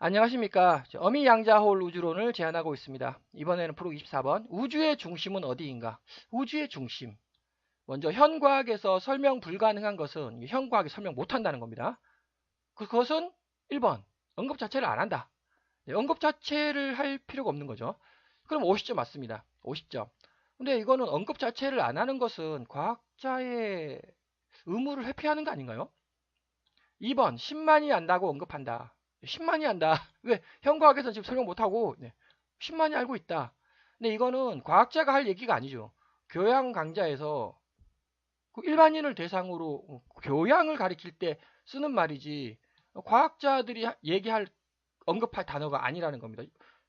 안녕하십니까. 어미양자홀 우주론을 제안하고 있습니다. 이번에는 프로 24번. 우주의 중심은 어디인가? 우주의 중심. 먼저 현과학에서 설명 불가능한 것은 현과학이 설명 못한다는 겁니다. 그것은 1번. 언급 자체를 안 한다. 언급 자체를 할 필요가 없는 거죠. 그럼 50점 맞습니다. 50점. 근데 이거는 언급 자체를 안 하는 것은 과학자의 의무를 회피하는 거 아닌가요? 2번. 10만이 안다고 언급한다. 10만이 안다. 왜? 현과학에서는 지금 설명 못하고 10만이 알고 있다. 근데 이거는 과학자가 할 얘기가 아니죠. 교양 강좌에서 그 일반인을 대상으로 교양을 가리킬 때 쓰는 말이지 과학자들이 얘기할 언급할 단어가 아니라는 겁니다.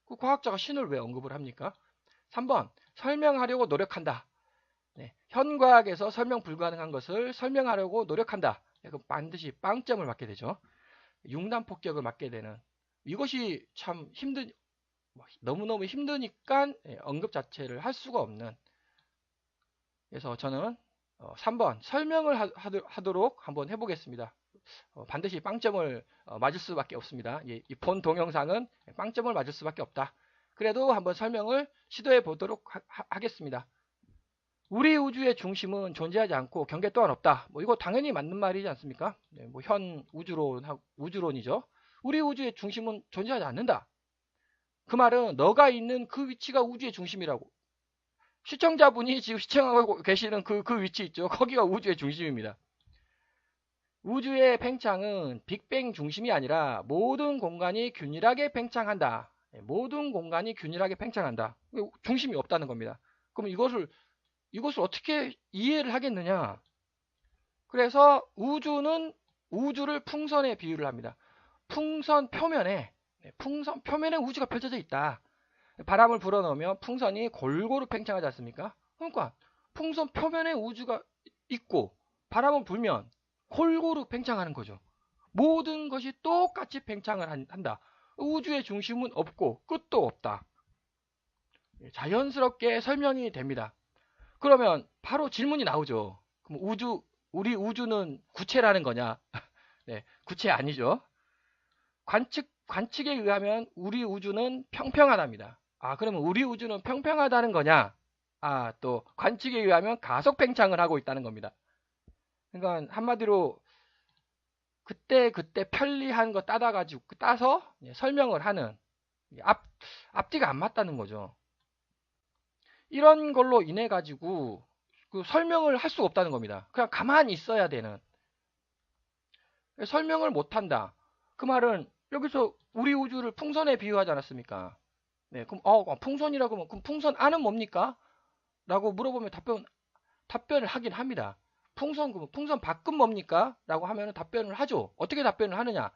그 과학자가 신을 왜 언급을 합니까? 3번. 설명하려고 노력한다. 현과학에서 설명 불가능한 것을 설명하려고 노력한다. 그럼 반드시 빵점을 맞게 되죠. 융단 폭격을 맞게 되는 이것이 참 너무너무 힘드니까 언급 자체를 할 수가 없는. 그래서 저는 3번 설명을 하도록 한번 해보겠습니다. 반드시 빵점을 맞을 수밖에 없습니다. 이 본 동영상은 빵점을 맞을 수밖에 없다. 그래도 한번 설명을 시도해 보도록 하겠습니다. 우리 우주의 중심은 존재하지 않고 경계 또한 없다. 뭐 이거 당연히 맞는 말이지 않습니까? 뭐 현 우주론이죠. 우리 우주의 중심은 존재하지 않는다. 그 말은 너가 있는 그 위치가 우주의 중심이라고. 시청자분이 지금 시청하고 계시는 그 위치 있죠. 거기가 우주의 중심입니다. 우주의 팽창은 빅뱅 중심이 아니라 모든 공간이 균일하게 팽창한다. 모든 공간이 균일하게 팽창한다. 중심이 없다는 겁니다. 그럼 이것을 어떻게 이해를 하겠느냐? 그래서 우주를 풍선에 비유를 합니다. 풍선 표면에 우주가 펼쳐져 있다. 바람을 불어넣으면 풍선이 골고루 팽창하지 않습니까? 그러니까 풍선 표면에 우주가 있고 바람을 불면 골고루 팽창하는 거죠. 모든 것이 똑같이 팽창을 한다. 우주의 중심은 없고 끝도 없다. 자연스럽게 설명이 됩니다. 그러면 바로 질문이 나오죠. 그럼 우리 우주는 구체라는 거냐? 네, 구체 아니죠. 관측에 의하면 우리 우주는 평평하답니다. 그러면 우리 우주는 평평하다는 거냐? 또 관측에 의하면 가속 팽창을 하고 있다는 겁니다. 그러니까 한마디로 그때 편리한 거 따서 설명을 하는 앞뒤가 안 맞다는 거죠. 이런 걸로 인해 가지고 그 설명을 할 수가 없다는 겁니다. 그냥 가만히 있어야 되는. 설명을 못 한다. 그 말은 여기서 우리 우주를 풍선에 비유하지 않았습니까? 네, 그럼 풍선이라고 하면 그럼 풍선 안은 뭡니까? 라고 물어보면 답변을 하긴 합니다. 풍선 밖은 뭡니까? 라고 하면 답변을 하죠. 어떻게 답변을 하느냐?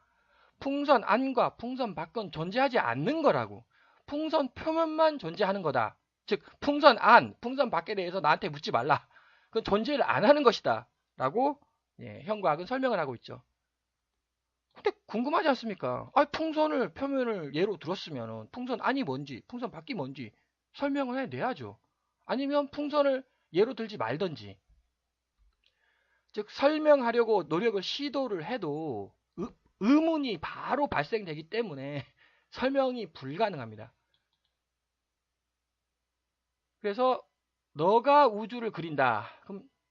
풍선 안과 풍선 밖은 존재하지 않는 거라고. 풍선 표면만 존재하는 거다. 즉 풍선 안, 풍선 밖에 대해서 나한테 묻지 말라. 그건 존재를 안 하는 것이다. 라고 현과학은 설명을 하고 있죠. 근데 궁금하지 않습니까? 풍선을 표면을 예로 들었으면 풍선 안이 뭔지, 풍선 밖이 뭔지 설명을 해내야죠. 아니면 풍선을 예로 들지 말던지. 즉 설명하려고 노력을 시도를 해도 의문이 바로 발생되기 때문에 설명이 불가능합니다. 그래서 너가 우주를 그린다.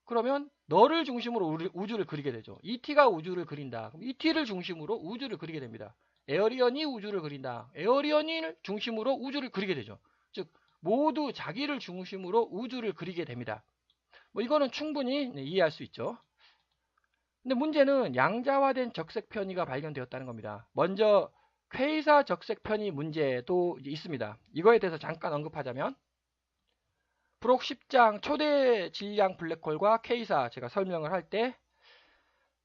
그러면 너를 중심으로 우주를 그리게 되죠. ET가 우주를 그린다. 그럼 ET를 중심으로 우주를 그리게 됩니다. 에어리언이 우주를 그린다. 에어리언을 중심으로 우주를 그리게 되죠. 즉 모두 자기를 중심으로 우주를 그리게 됩니다. 뭐 이거는 충분히 이해할 수 있죠. 근데 문제는 양자화된 적색 편의가 발견되었다는 겁니다. 먼저 퀘이사 적색 편의 문제도 있습니다. 이거에 대해서 잠깐 언급하자면 브록 10장 초대 질량 블랙홀과 퀘이사 제가 설명을 할 때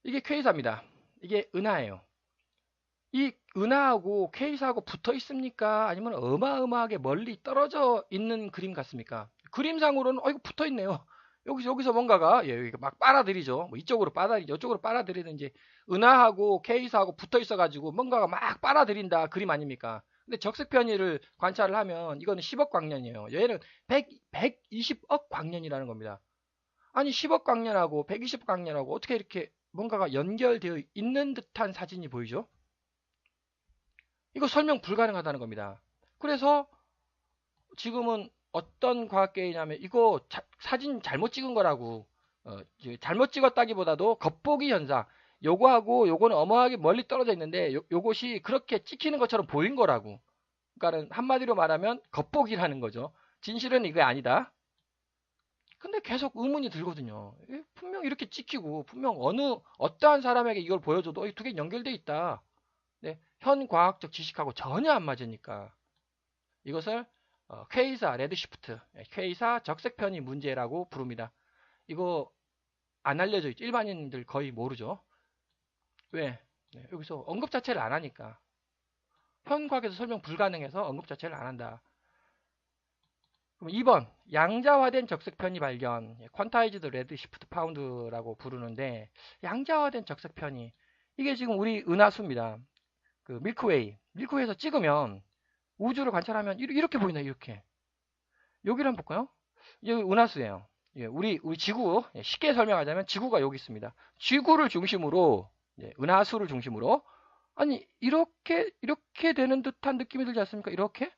이게 퀘이사입니다. 이게 은하예요. 이 은하하고 퀘이사하고 붙어 있습니까? 아니면 어마어마하게 멀리 떨어져 있는 그림 같습니까? 그림상으로는 이거 붙어 있네요. 여기서 뭔가가 막 빨아들이죠. 뭐 이쪽으로 빨아들이죠. 이쪽으로 빨아들이는지 은하하고 케이스하고 붙어 있어가지고 뭔가가 막 빨아들인다 그림 아닙니까? 근데 적색 편의를 관찰을 하면 이거는 10억 광년이에요. 얘는 120억 광년이라는 겁니다. 아니 10억 광년하고 120억 광년하고 어떻게 이렇게 뭔가가 연결되어 있는 듯한 사진이 보이죠? 이거 설명 불가능하다는 겁니다. 그래서 지금은 어떤 과학계이냐면 이거 사진 잘못 찍은 거라고 잘못 찍었다기보다도 겉보기 현상 요거하고 요거는 어마하게 멀리 떨어져 있는데 요것이 그렇게 찍히는 것처럼 보인 거라고. 그러니까는 한마디로 말하면 겉보기라는 거죠. 진실은 이게 아니다. 근데 계속 의문이 들거든요. 분명 이렇게 찍히고 분명 어떠한 사람에게 이걸 보여줘도 이 두 개 연결돼 있다. 네, 현 과학적 지식하고 전혀 안 맞으니까 이것을 퀘이사 레드시프트, 퀘이사 적색 편의 문제라고 부릅니다. 이거 안 알려져 있죠. 일반인들 거의 모르죠. 왜? 네, 여기서 언급 자체를 안 하니까. 현 과학에서 설명 불가능해서 언급 자체를 안 한다. 그럼 2번 양자화된 적색 편의 발견, 퀀타이즈드 레드시프트 파운드라고 부르는데 양자화된 적색 편의 이게 지금 우리 은하수입니다. 그 밀크웨이에서 찍으면 우주를 관찰하면 이렇게 보이나요? 이렇게. 여기를 한번 볼까요? 여기 은하수예요. 예, 우리 지구 쉽게 설명하자면 지구가 여기 있습니다. 지구를 중심으로 은하수를 중심으로 아니 이렇게 되는 듯한 느낌이 들지 않습니까? 이렇게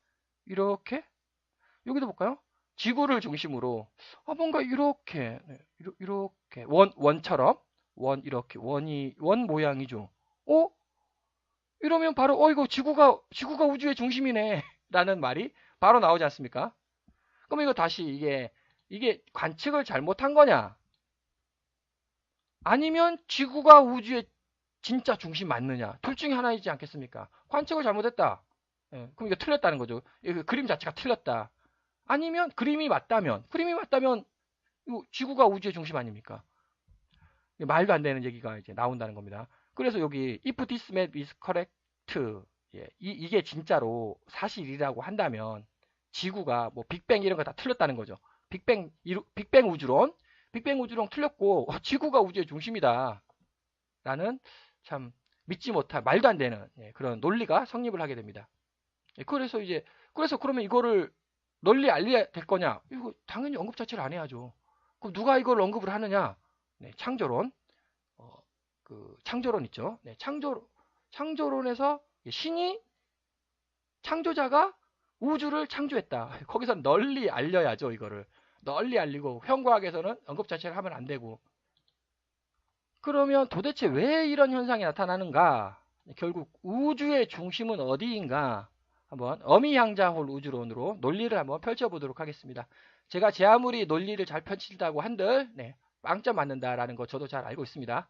여기도 볼까요? 지구를 중심으로 뭔가 이렇게 원처럼 이렇게 원 모양이죠. 이러면 바로 이거 지구가 우주의 중심이네 라는 말이 바로 나오지 않습니까? 그럼 이거 다시 이게 관측을 잘못한 거냐? 아니면 지구가 우주의 진짜 중심 맞느냐? 둘 중에 하나이지 않겠습니까? 관측을 잘못했다. 그럼 이거 틀렸다는 거죠. 그림 자체가 틀렸다. 아니면 그림이 맞다면 이거 지구가 우주의 중심 아닙니까? 말도 안 되는 얘기가 이제 나온다는 겁니다. 그래서 여기 if this map is correct, 이게 진짜로 사실이라고 한다면 지구가 뭐 빅뱅 이런 거 다 틀렸다는 거죠. 빅뱅 우주론 틀렸고 지구가 우주의 중심이다 라는 참 믿지 못할 말도 안 되는 그런 논리가 성립을 하게 됩니다. 그래서 그러면 이거를 널리 알려야 될 거냐? 이거 당연히 언급 자체를 안 해야죠. 그럼 누가 이걸 언급을 하느냐? 창조론. 창조론 있죠. 창조론에서 신이 창조자가 우주를 창조했다. 거기서 널리 알려야죠. 이거를 널리 알리고 현과학에서는 언급 자체를 하면 안 되고. 그러면 도대체 왜 이런 현상이 나타나는가? 결국 우주의 중심은 어디인가? 한번 어미양자홀 우주론으로 논리를 한번 펼쳐보도록 하겠습니다. 제가 제 아무리 논리를 잘 펼친다고 한들 빵점 맞는다라는 거 저도 잘 알고 있습니다.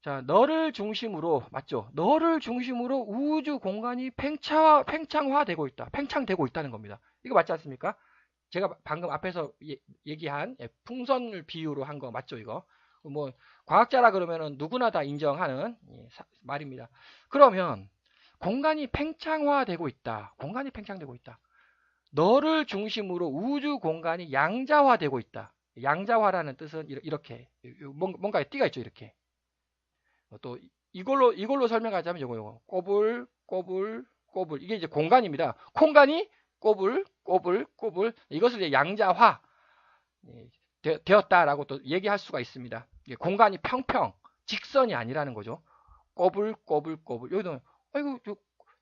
자, 너를 중심으로 맞죠? 너를 중심으로 우주 공간이 팽창화되고 있다. 팽창되고 있다는 겁니다. 이거 맞지 않습니까? 제가 방금 앞에서 얘기한 풍선을 비유로 한 거 맞죠? 이거 뭐 과학자라 그러면은 누구나 다 인정하는 말입니다. 그러면 공간이 팽창화되고 있다. 너를 중심으로 우주 공간이 양자화되고 있다. 양자화라는 뜻은 이렇게 뭔가에 띠가 있죠. 이렇게. 또 이걸로 설명하자면 요거 꼬불 이게 이제 공간입니다. 공간이 꼬불 이것을 이제 양자화 되었다라고 또 얘기할 수가 있습니다. 공간이 평평 직선이 아니라는 거죠. 꼬불 여기도 아이고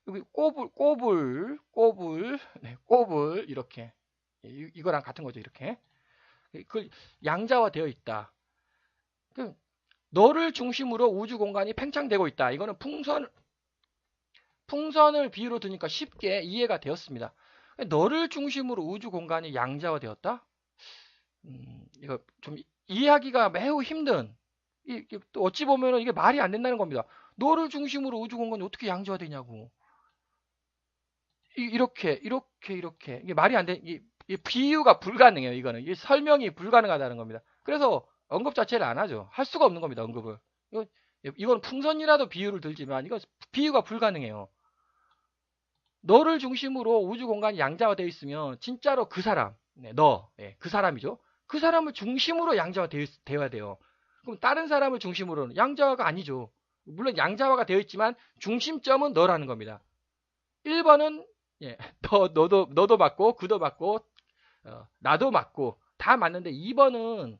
여기 꼬불 이렇게 이거랑 같은 거죠. 이렇게 그 양자화되어 있다. 너를 중심으로 우주 공간이 팽창되고 있다. 이거는 풍선을 비유로 드니까 쉽게 이해가 되었습니다. 너를 중심으로 우주 공간이 양자화되었다? 이거 좀 이해하기가 매우 힘든. 또 어찌 보면 이게 말이 안 된다는 겁니다. 너를 중심으로 우주 공간이 어떻게 양자화되냐고. 이렇게 이게 말이 안 돼. 이 비유가 불가능해요. 이거는 이게 설명이 불가능하다는 겁니다. 그래서 언급 자체를 안 하죠. 할 수가 없는 겁니다. 언급을. 이건 풍선이라도 비유를 들지만 이건 비유가 불가능해요. 너를 중심으로 우주 공간이 양자화되어 있으면 진짜로 그 사람, 그 사람이죠. 그 사람을 중심으로 양자화되어야 돼요. 그럼 다른 사람을 중심으로는 양자화가 아니죠. 물론 양자화가 되어 있지만 중심점은 너라는 겁니다. 1번은 너도 맞고 그도 맞고 나도 맞고 다 맞는데 2번은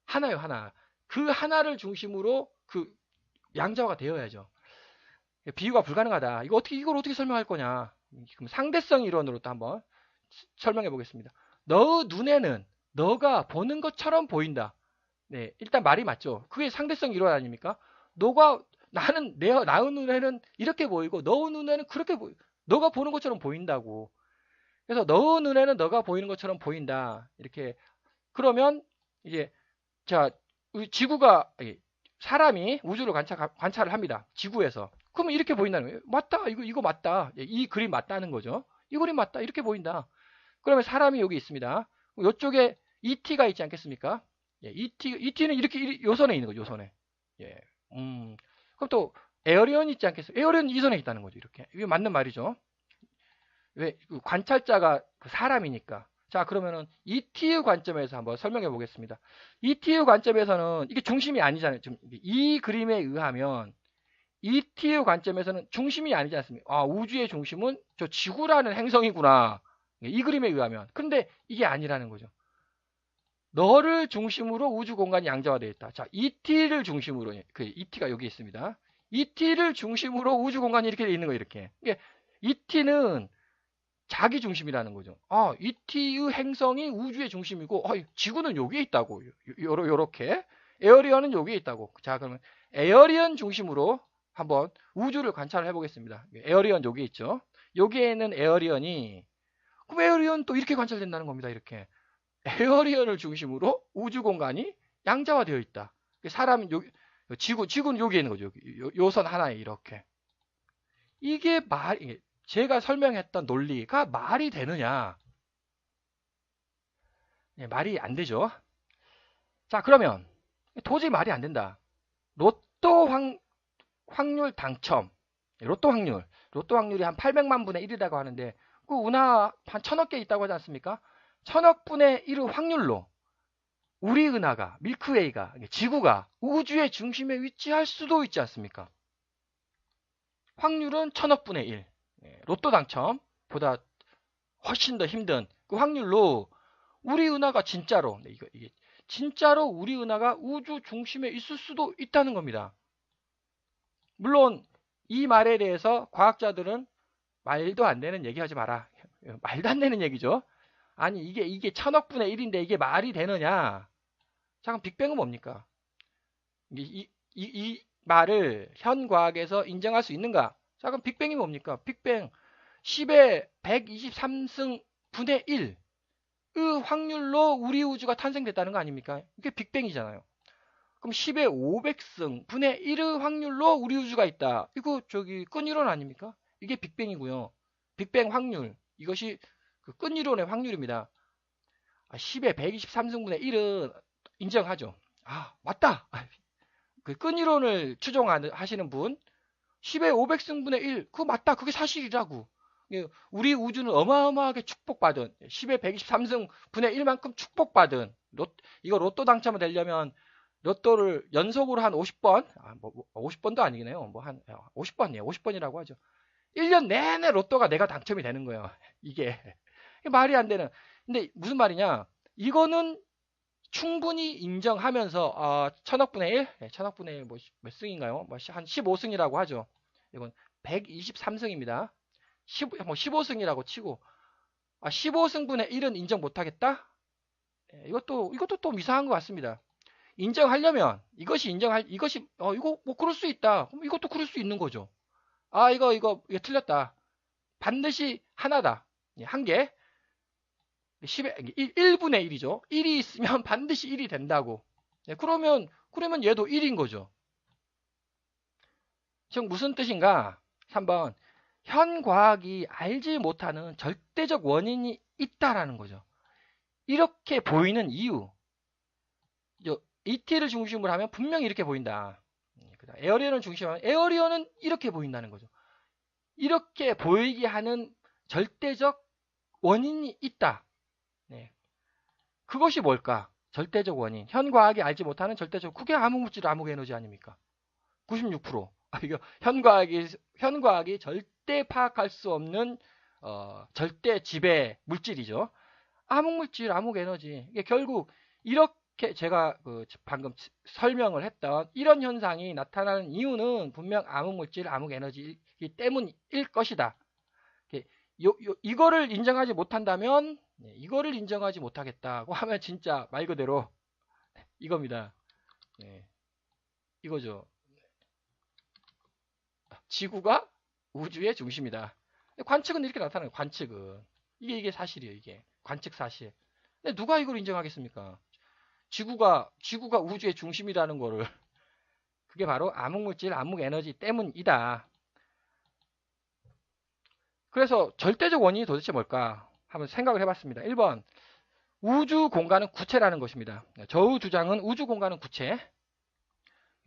하나요, 하나. 그 하나를 중심으로 그 양자화가 되어야죠. 비유가 불가능하다. 이걸 어떻게 설명할 거냐? 그럼 상대성 이론으로 또 한번 설명해 보겠습니다. 너 눈에는 너가 보는 것처럼 보인다. 네, 일단 말이 맞죠. 그게 상대성 이론 아닙니까? 나의 눈에는 이렇게 보이고 너 눈에는 그렇게 너가 보는 것처럼 보인다고. 그래서 너 눈에는 너가 보이는 것처럼 보인다. 이렇게 그러면 이제 자 지구가 사람이 우주를 관찰을 합니다. 지구에서. 그러면 이렇게 보인다는 거예요. 맞다. 이거 맞다. 이 그림 맞다는 거죠. 이 그림 맞다. 이렇게 보인다. 그러면 사람이 여기 있습니다. 이쪽에 ET가 있지 않겠습니까? 예, ET는 이렇게 요선에 있는 거죠. 요선에. 예. 그럼 또 에어리언이 있지 않겠어요? 에어리언은 이 선에 있다는 거죠. 이렇게. 이게 맞는 말이죠. 왜? 관찰자가 사람이니까. 자, 그러면은 ET의 관점에서 한번 설명해 보겠습니다. ET의 관점에서는 이게 중심이 아니잖아요. 지금 이 그림에 의하면 ET의 관점에서는 중심이 아니지 않습니까? 아, 우주의 중심은 저 지구라는 행성이구나. 이 그림에 의하면. 근데 이게 아니라는 거죠. 너를 중심으로 우주 공간이 양자화되어 있다. 자, ET를 중심으로, 그 ET가 여기 있습니다. ET를 중심으로 우주 공간이 이렇게 되어 있는 거예요, 이렇게. 이게 ET는 자기 중심이라는 거죠. 아, ET의 행성이 우주의 중심이고, 지구는 여기에 있다고. 요렇게. 에어리언은 여기에 있다고. 자, 그러면 에어리언 중심으로 한번 우주를 관찰을 해보겠습니다. 에어리언 여기 있죠. 여기에 있는 에어리언이, 그럼 에어리언 또 이렇게 관찰된다는 겁니다, 이렇게. 에어리언을 중심으로 우주 공간이 양자화되어 있다. 사람 여기 지구는 여기에 있는 거죠. 요선 하나에 이렇게. 이게 제가 설명했던 논리가 말이 되느냐? 네, 말이 안 되죠. 자, 그러면 도저히 말이 안 된다. 로또 확률 당첨. 로또 확률이 한 800만 분의 1이라고 하는데 그 운하 한 1000억 개 있다고 하지 않습니까? 1000억 분의 1의 확률로 우리 은하가, 밀크웨이가, 지구가 우주의 중심에 위치할 수도 있지 않습니까? 확률은 1000억 분의 1. 로또 당첨보다 훨씬 더 힘든 그 확률로 우리 은하가 진짜로, 이게 진짜로 우리 은하가 우주 중심에 있을 수도 있다는 겁니다. 물론 이 말에 대해서 과학자들은 말도 안 되는 얘기 하지 마라. 말도 안 되는 얘기죠. 아니 이게 1000억 분의 1인데 이게 말이 되느냐? 자, 그럼 빅뱅은 뭡니까? 이 말을 현 과학에서 인정할 수 있는가? 자, 그럼 빅뱅이 뭡니까? 빅뱅 10의 123승 분의 1의 확률로 우리 우주가 탄생됐다는 거 아닙니까? 이게 빅뱅이잖아요. 그럼 10의 500승 분의 1의 확률로 우리 우주가 있다. 이거 끈이론 아닙니까? 이게 빅뱅이고요. 빅뱅 확률. 이것이 그 끈이론의 확률입니다. 10의 123승분의 1은 인정하죠. 아, 맞다. 그 끈이론을 추종하시는 분, 10의 500승분의 1, 그거 맞다. 그게 사실이라고. 우리 우주는 어마어마하게 축복받은, 10의 123승분의 1만큼 축복받은, 이거 로또 당첨을 되려면, 로또를 연속으로 한 50번, 50번도 아니네요. 50번이에요. 50번이라고 하죠. 1년 내내 로또가 내가 당첨이 되는 거예요. 이게. 말이 안 되는. 근데 무슨 말이냐? 이거는 충분히 인정하면서 1000억분의 1? 네, 1000억분의 1 몇 승인가요? 한 15승이라고 하죠. 이건 123승입니다. 15승이라고 치고 15승분의 1은 인정 못하겠다? 네, 이것도 또 이상한 것 같습니다. 인정하려면 이것이 이거 뭐 그럴 수 있다. 그럼 이것도 그럴 수 있는 거죠. 이거 틀렸다. 반드시 하나다. 한 개. 1분의 1이죠. 1이 있으면 반드시 1이 된다고. 네, 그러면 얘도 1인 거죠. 지금 무슨 뜻인가? 3번. 현 과학이 알지 못하는 절대적 원인이 있다라는 거죠. 이렇게 보이는 이유. ET를 중심으로 하면 분명히 이렇게 보인다. 에어리언을 중심으로 하면 에어리언은 이렇게 보인다는 거죠. 이렇게 보이게 하는 절대적 원인이 있다. 네. 그것이 뭘까? 절대적 원인. 현 과학이 알지 못하는 절대적, 그게 암흑물질, 암흑에너지 아닙니까? 96%. 이거 현 과학이 절대 파악할 수 없는 절대 지배 물질이죠. 암흑물질, 암흑에너지. 이게 결국 이렇게 제가 방금 설명을 했던 이런 현상이 나타나는 이유는 분명 암흑물질, 암흑에너지이기 때문일 것이다. 이거를 인정하지 못한다면 이거를 인정하지 못하겠다고 하면 진짜 말 그대로 이겁니다. 이거죠. 지구가 우주의 중심이다. 관측은 이렇게 나타나요. 관측은 이게 사실이에요. 이게 관측 사실. 근데 누가 이걸 인정하겠습니까? 지구가 우주의 중심이라는 거를. 그게 바로 암흑물질, 암흑에너지 때문이다. 그래서 절대적 원인이 도대체 뭘까? 한번 생각을 해봤습니다. 1번, 우주 공간은 구체라는 것입니다. 저우 주장은 우주 공간은 구체.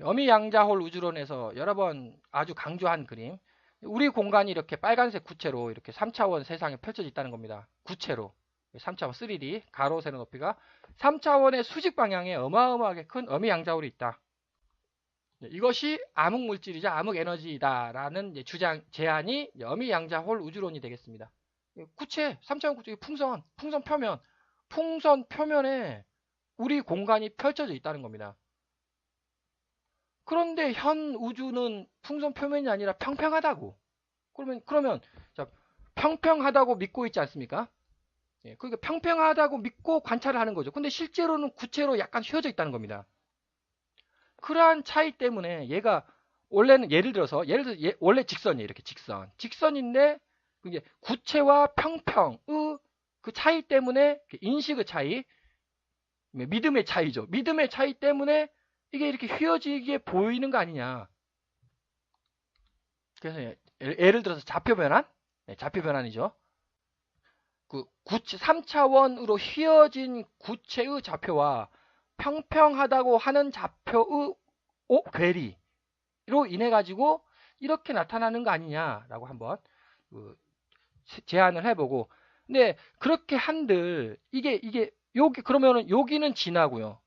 어미양자홀 우주론에서 여러 번 아주 강조한 그림. 우리 공간이 이렇게 빨간색 구체로 이렇게 3차원 세상에 펼쳐져 있다는 겁니다. 구체로. 3차원 3D, 가로 세로 높이가 3차원의 수직 방향에 어마어마하게 큰 어미양자홀이 있다. 이것이 암흑물질이자 암흑에너지이다라는 제안이 어미양자홀 우주론이 되겠습니다. 구체, 3차원 구체, 풍선 표면, 풍선 표면에 우리 공간이 펼쳐져 있다는 겁니다. 그런데 현 우주는 풍선 표면이 아니라 평평하다고. 그러면 자, 평평하다고 믿고 있지 않습니까? 그러니까 평평하다고 믿고 관찰을 하는 거죠. 근데 실제로는 구체로 약간 휘어져 있다는 겁니다. 그러한 차이 때문에 얘가 원래는 예를 들어서 원래 직선이에요. 이렇게 직선인데 이게 구체와 평평의 그 차이 때문에 인식의 차이, 믿음의 차이죠. 믿음의 차이 때문에 이게 이렇게 휘어지게 보이는 거 아니냐. 그래서 예를 들어서 좌표 변환, 좌표 변환이죠. 그 3차원으로 휘어진 구체의 좌표와 평평하다고 하는 좌표의 괴리로 인해 가지고 이렇게 나타나는 거 아니냐라고 한번 제안을 해보고, 근데 그렇게 한들 이게 여기 그러면은 여기는 진하고요.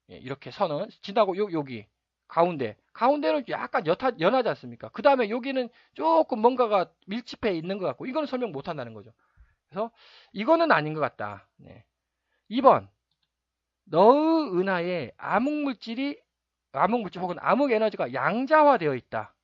이렇게 선은 진하고 여기 가운데는 약간 연하지 않습니까? 그 다음에 여기는 조금 뭔가가 밀집해 있는 것 같고, 이거는 설명 못 한다는 거죠. 그래서 이거는 아닌 것 같다. 2번, 너의 은하에 암흑물질 혹은 암흑에너지가 양자화되어 있다.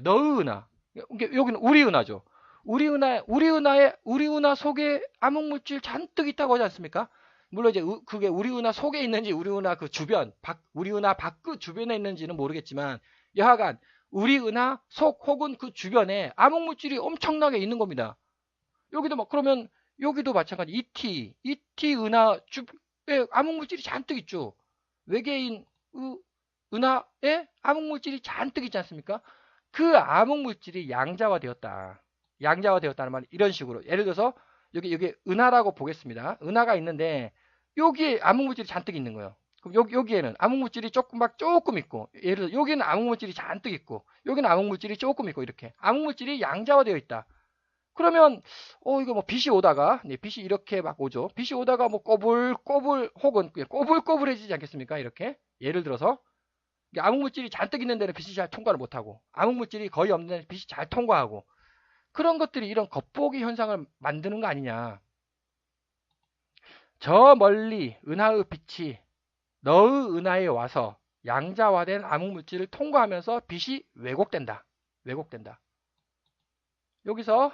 너의 은하, 여기는 우리 은하죠. 우리 은하 속에 암흑물질 잔뜩 있다고 하지 않습니까? 물론 이제 그게 우리 은하 속에 있는지 우리 은하 그 주변, 우리 은하 밖 주변에 있는지는 모르겠지만, 여하간 우리 은하 속 혹은 그 주변에 암흑물질이 엄청나게 있는 겁니다. 여기도 그러면 여기도 마찬가지. ET 은하 주변에 암흑물질이 잔뜩 있죠. 외계인 은하에 암흑물질이 잔뜩 있지 않습니까? 그 암흑물질이 양자화되었다. 양자화되었다는 말은 이런 식으로. 예를 들어서 여기 은하라고 보겠습니다. 은하가 있는데 여기에 암흑물질이 잔뜩 있는 거예요. 그럼 여기에는 암흑물질이 조금 있고, 예를 들어서 여기는 암흑물질이 잔뜩 있고, 여기는 암흑물질이 조금 있고, 이렇게 암흑물질이 양자화되어 있다. 그러면 이거 뭐 빛이 오다가 빛이 이렇게 막 오죠. 빛이 오다가 뭐 꼬불꼬불 혹은 꼬불꼬불해지지 않겠습니까? 이렇게 예를 들어서 암흑물질이 잔뜩 있는 데는 빛이 잘 통과를 못하고, 암흑물질이 거의 없는 데는 빛이 잘 통과하고, 그런 것들이 이런 겉보기 현상을 만드는 거 아니냐. 저 멀리 은하의 빛이 너의 은하에 와서 양자화된 암흑물질을 통과하면서 빛이 왜곡된다. 여기서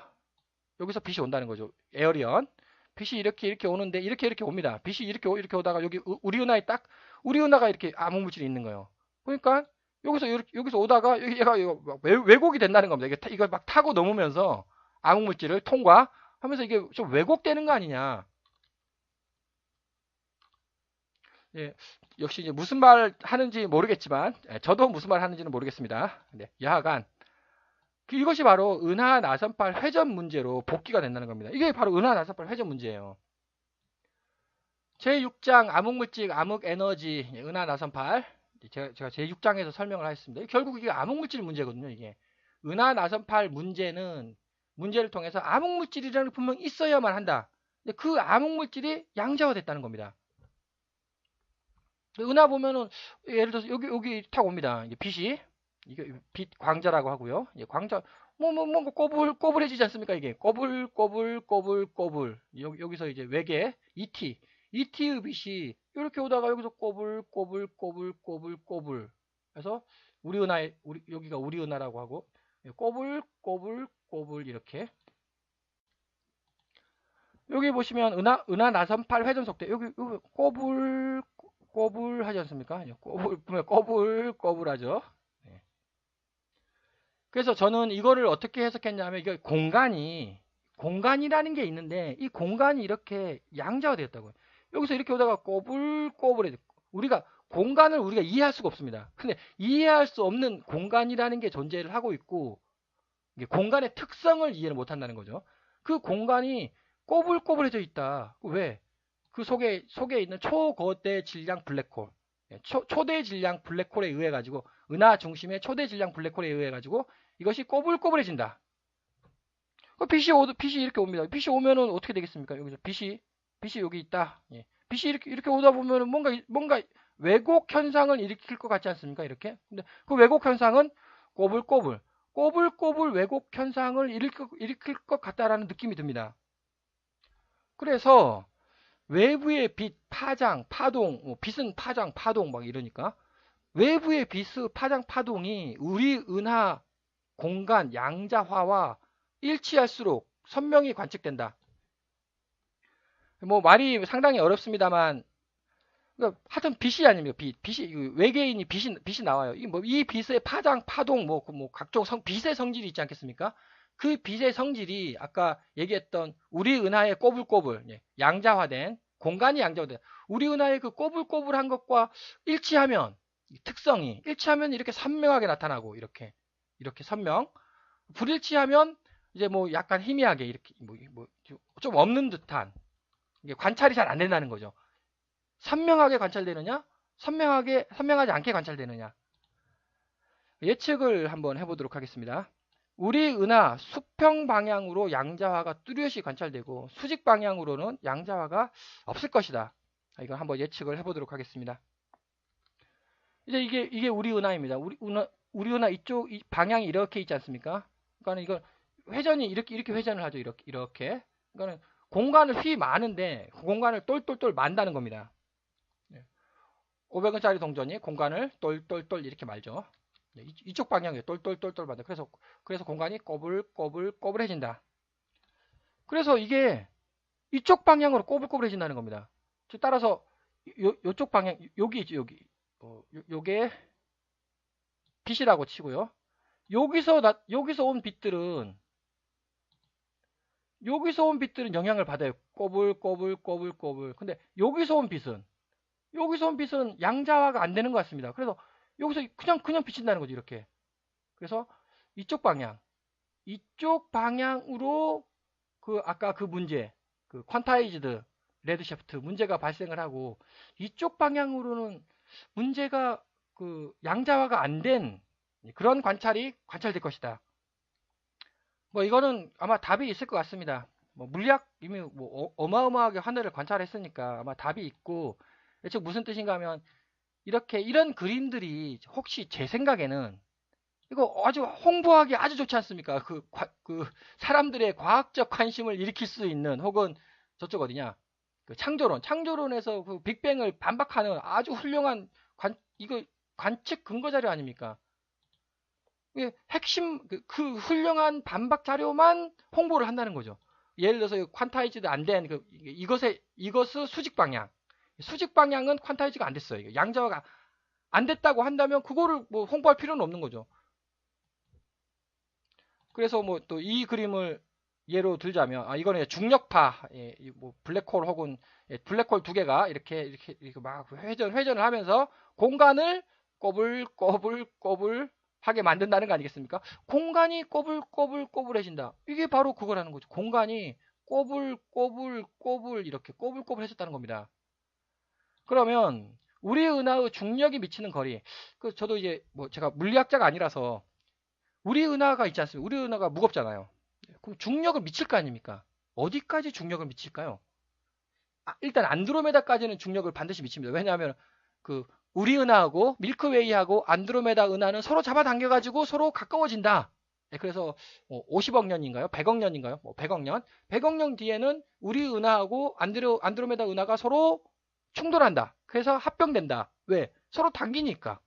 빛이 온다는 거죠. 에어리언. 빛이 이렇게 오는데 이렇게 옵니다. 빛이 이렇게 오다가 여기 우리 은하가 이렇게 암흑물질이 있는 거예요. 그러니까 여기서 오다가 얘가 왜곡이 된다는 겁니다. 이거 막 타고 넘으면서 암흑물질을 통과하면서 이게 좀 왜곡되는 거 아니냐. 예, 역시 이제 무슨 말 하는지 모르겠지만, 저도 무슨 말 하는지는 모르겠습니다. 네, 여하간 이것이 바로 은하 나선팔 회전 문제로 복귀가 된다는 겁니다. 이게 바로 은하 나선팔 회전 문제예요. 제6장 암흑물질, 암흑에너지, 은하 나선팔. 제가 제6장에서 설명을 하겠습니다. 결국 이게 암흑물질 문제거든요. 이게 은하 나선팔 문제를 통해서 암흑물질이라는 게 분명 있어야만 한다. 근데 그 암흑물질이 양자화됐다는 겁니다. 은하 보면은 예를 들어서 여기 탁 옵니다. 이게 빛이, 이게 빛 광자라고 하고요. 광자 뭔가 꼬불꼬불해지지 않습니까? 이게 꼬불 여기서 이제 외계 ET ET의 빛이 이렇게 오다가 여기서 꼬불. 그래서 우리 은하의 여기가 우리 은하라고 하고 꼬불 이렇게. 여기 보시면 은하 나선팔 회전 속도 여기 꼬불 하지 않습니까? 꼬불 하죠. 네. 그래서 저는 이거를 어떻게 해석했냐면 이게 공간이라는 게 있는데 이 공간이 이렇게 양자가 되었다고요. 여기서 이렇게 오다가 꼬불해. 우리가 공간을 우리가 이해할 수가 없습니다. 근데 이해할 수 없는 공간이라는 게 존재를 하고 있고 이게 공간의 특성을 이해를 못 한다는 거죠. 그 공간이 꼬불꼬불해져 있다. 왜? 그 속에 있는 초거대 질량 블랙홀, 초대 질량 블랙홀에 의해 가지고 은하 중심의 초대 질량 블랙홀에 의해 가지고 이것이 꼬불꼬불해진다. 빛이 이렇게 옵니다. 빛이 오면은 어떻게 되겠습니까? 여기서 빛이 여기 있다. 예. 빛이 이렇게 오다 보면은 뭔가 왜곡 현상을 일으킬 것 같지 않습니까? 이렇게. 근데 그 왜곡 현상은 꼬불꼬불 왜곡 현상을 일으킬 것 같다라는 느낌이 듭니다. 그래서 외부의 빛, 파장, 파동, 빛은 파장, 파동 막 이러니까 외부의 빛의 파장, 파동이 우리 은하 공간 양자화와 일치할수록 선명히 관측된다. 뭐 말이 상당히 어렵습니다만 그러니까 하여튼 빛이 아닙니까? 빛이 외계인이 빛이 나와요. 이 빛의 파장, 파동 뭐 각종 빛의 성질이 있지 않겠습니까? 그 빛의 성질이 아까 얘기했던 우리 은하의 꼬불꼬불 양자화된 공간이 양자화된 우리 은하의 그 꼬불꼬불한 것과 일치하면 특성이 일치하면 이렇게 선명하게 나타나고 이렇게 선명. 불일치하면 이제 뭐 약간 희미하게 이렇게 좀 없는 듯한 이게 관찰이 잘 안 된다는 거죠. 선명하게 관찰되느냐? 선명하지 않게 관찰되느냐? 예측을 한번 해보도록 하겠습니다. 우리 은하 수평 방향으로 양자화가 뚜렷이 관찰되고 수직 방향으로는 양자화가 없을 것이다. 이거 한번 예측을 해보도록 하겠습니다. 이제 이게 우리 은하입니다. 우리 은하 이쪽 방향이 이렇게 있지 않습니까? 그러니까 이거 회전이 이렇게 회전을 하죠. 이렇게. 그러니까 공간을 많은데 그 공간을 똘똘똘 만다는 겁니다. 500원짜리 동전이 공간을 똘똘똘 이렇게 말죠. 이쪽 방향에 똘똘똘똘 만다. 그래서 공간이 꼬불꼬불해진다. 그래서 이게 이쪽 방향으로 꼬불꼬불해진다는 겁니다. 따라서 요쪽 방향 여기 있죠. 요게 빛이라고 치고요. 여기서 온 빛들은 영향을 받아요. 꼬불꼬불. 근데 여기서 온 빛은 양자화가 안 되는 것 같습니다. 그래서 여기서 그냥 비친다는 거죠. 이렇게. 그래서 이쪽 방향으로 아까 그 문제, 그 퀀타이즈드 레드시프트 문제가 발생을 하고 이쪽 방향으로는 문제가 양자화가 안 된 그런 관찰될 것이다. 뭐 이거는 아마 답이 있을 것 같습니다. 뭐 물리학 이미 어마어마하게 하늘을 관찰했으니까 아마 답이 있고 즉 무슨 뜻인가 하면 이런 그림들이 혹시 제 생각에는 이거 아주 홍보하기 아주 좋지 않습니까? 사람들의 과학적 관심을 일으킬 수 있는 혹은 저쪽 어디냐? 창조론에서 그 빅뱅을 반박하는 아주 훌륭한 관측 근거 자료 아닙니까? 핵심 그 훌륭한 반박 자료만 홍보를 한다는 거죠. 예를 들어서 퀀타이즈드 안 된 이것의 수직 방향은 퀀타이즈가 안 됐어요. 양자화가 안 됐다고 한다면 그거를 뭐 홍보할 필요는 없는 거죠. 그래서 뭐 또 이 그림을 예로 들자면 이거는 중력파 블랙홀 혹은 블랙홀 두 개가 이렇게 막 회전을 하면서 공간을 꼬불꼬불 하게 만든다는 거 아니겠습니까? 공간이 꼬불꼬불해진다. 이게 바로 그거라는 거죠. 공간이 꼬불꼬불 이렇게 꼬불꼬불해졌다는 겁니다. 그러면 우리 은하의 중력이 미치는 거리. 저도 이제 제가 물리학자가 아니라서 우리 은하가 있지 않습니까? 우리 은하가 무겁잖아요. 그럼 중력을 미칠 거 아닙니까? 어디까지 중력을 미칠까요? 일단 안드로메다까지는 중력을 반드시 미칩니다. 왜냐하면 우리 은하하고 밀크웨이하고 안드로메다 은하는 서로 잡아당겨가지고 서로 가까워진다. 그래서 50억 년인가요? 100억 년인가요? 100억 년. 100억 년 뒤에는 우리 은하하고 안드로메다 은하가 서로 충돌한다. 그래서 합병된다. 왜? 서로 당기니까.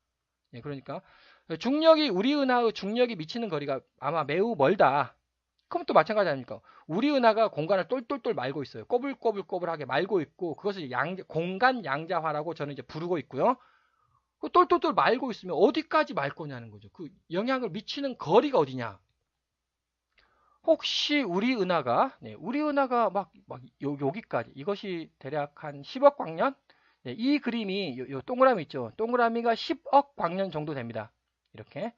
그러니까 중력이 우리 은하의 중력이 미치는 거리가 아마 매우 멀다. 그럼 또 마찬가지 아닙니까? 우리 은하가 공간을 똘똘똘 말고 있어요. 꼬불꼬불꼬불하게 말고 있고 그것을 공간 양자화라고 저는 이제 부르고 있고요. 그 똘똘똘 말고 있으면 어디까지 말 거냐는 거죠. 그 영향을 미치는 거리가 어디냐? 혹시 우리 은하가 막 여기까지 이것이 대략 한 10억 광년? 이 그림이 요 동그라미 있죠. 동그라미가 10억 광년 정도 됩니다. 이렇게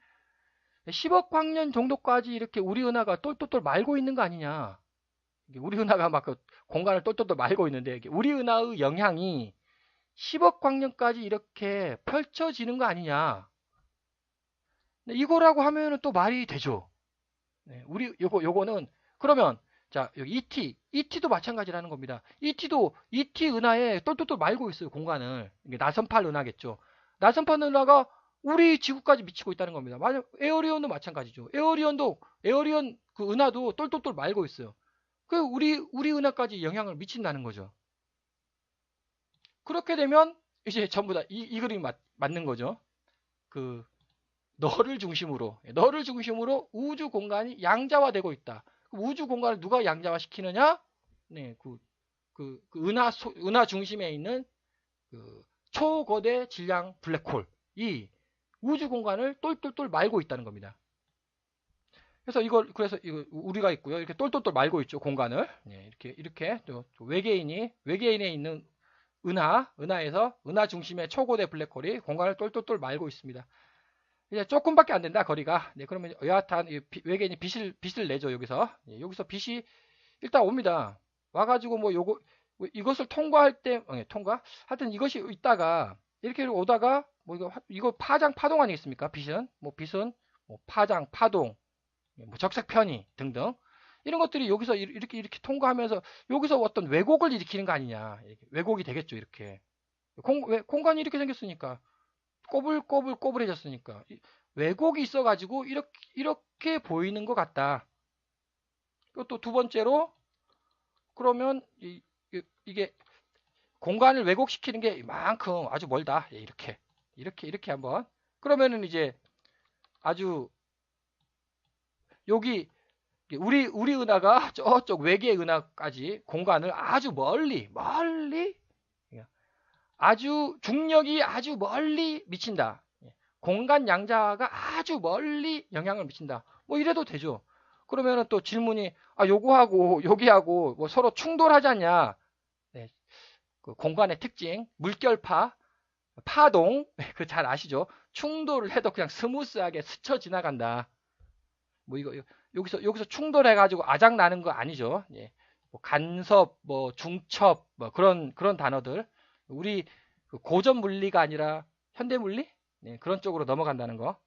10억 광년 정도까지 이렇게 우리 은하가 똘똘똘 말고 있는 거 아니냐? 우리 은하가 막 그 공간을 똘똘똘 말고 있는데 우리 은하의 영향이 10억 광년까지 이렇게 펼쳐지는 거 아니냐? 이거라고 하면은 또 말이 되죠. 우리 요거는 그러면 자 여기 ET도 마찬가지라는 겁니다. ET 은하에 똘똘똘 말고 있어요 공간을. 이게 나선팔 은하겠죠. 나선팔 은하가 우리 지구까지 미치고 있다는 겁니다. 맞아. 에어리온도 마찬가지죠. 에어리온 그 은하도 똘똘똘 말고 있어요. 그 우리 은하까지 영향을 미친다는 거죠. 그렇게 되면 이제 전부 다 이 그림이 맞는 거죠. 그 너를 중심으로 우주 공간이 양자화되고 있다. 우주 공간을 누가 양자화시키느냐? 네, 은하 중심에 있는 그 초거대 질량 블랙홀이 우주 공간을 똘똘똘 말고 있다는 겁니다. 그래서 이거 우리가 있고요. 이렇게 똘똘똘 말고 있죠 공간을. 네, 이렇게 또 외계인에 있는 은하에서 은하 중심의 초고대 블랙홀이 공간을 똘똘똘 말고 있습니다. 이제 조금밖에 안 된다 거리가. 네, 그러면 여하튼 외계인이 빛을 내죠 여기서. 네, 여기서 빛이 일단 옵니다. 와가지고 이것을 통과할 때 하여튼 이것이 있다가 이렇게 오다가 이거 파동 아니겠습니까? 빛은 파장 파동 적색 편의 등등 이런 것들이 여기서 이렇게 통과하면서 여기서 어떤 왜곡을 일으키는 거 아니냐. 왜곡이 되겠죠 이렇게. 공간이 이렇게 생겼으니까 꼬불꼬불꼬불해졌으니까 왜곡이 있어가지고 이렇게 보이는 것 같다. 또 두 번째로 그러면 이게 공간을 왜곡시키는 게 이만큼 아주 멀다. 이렇게 한번 그러면은 이제 아주 여기 우리 은하가 저쪽 외계 은하까지 공간을 아주 멀리 아주 중력이 아주 멀리 미친다. 공간 양자가 아주 멀리 영향을 미친다. 이래도 되죠. 그러면은 또 질문이 요거하고 여기하고 서로 충돌하지 않냐? 네, 그 공간의 특징, 물결파, 파동, 그 잘 아시죠? 충돌을 해도 그냥 스무스하게 스쳐 지나간다. 여기서 충돌해가지고 아작 나는 거 아니죠? 예. 간섭, 중첩, 그런 단어들. 우리 고전 물리가 아니라 현대 물리? 네, 그런 쪽으로 넘어간다는 거.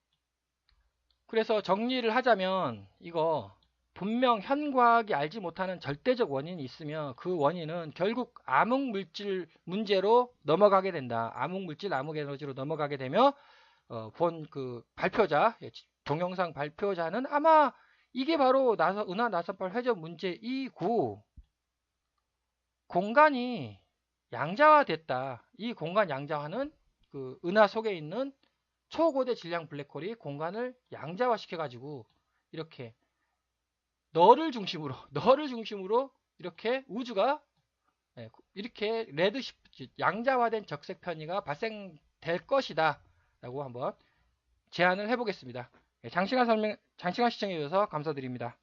그래서 정리를 하자면 이거 분명 현과학이 알지 못하는 절대적 원인이 있으면 그 원인은 결국 암흑물질 문제로 넘어가게 된다. 암흑물질, 암흑에너지로 넘어가게 되며 본 그 발표자, 동영상 발표자는 아마 이게 바로 은하 나선팔 회전 문제이고 공간이 양자화됐다. 이 공간 양자화는 그 은하 속에 있는 초고대 질량 블랙홀이 공간을 양자화 시켜가지고 이렇게 너를 중심으로 이렇게 우주가 이렇게 양자화된 적색 편의가 발생될 것이다 라고 한번 제안을 해보겠습니다. 장시간 시청해 주셔서 감사드립니다.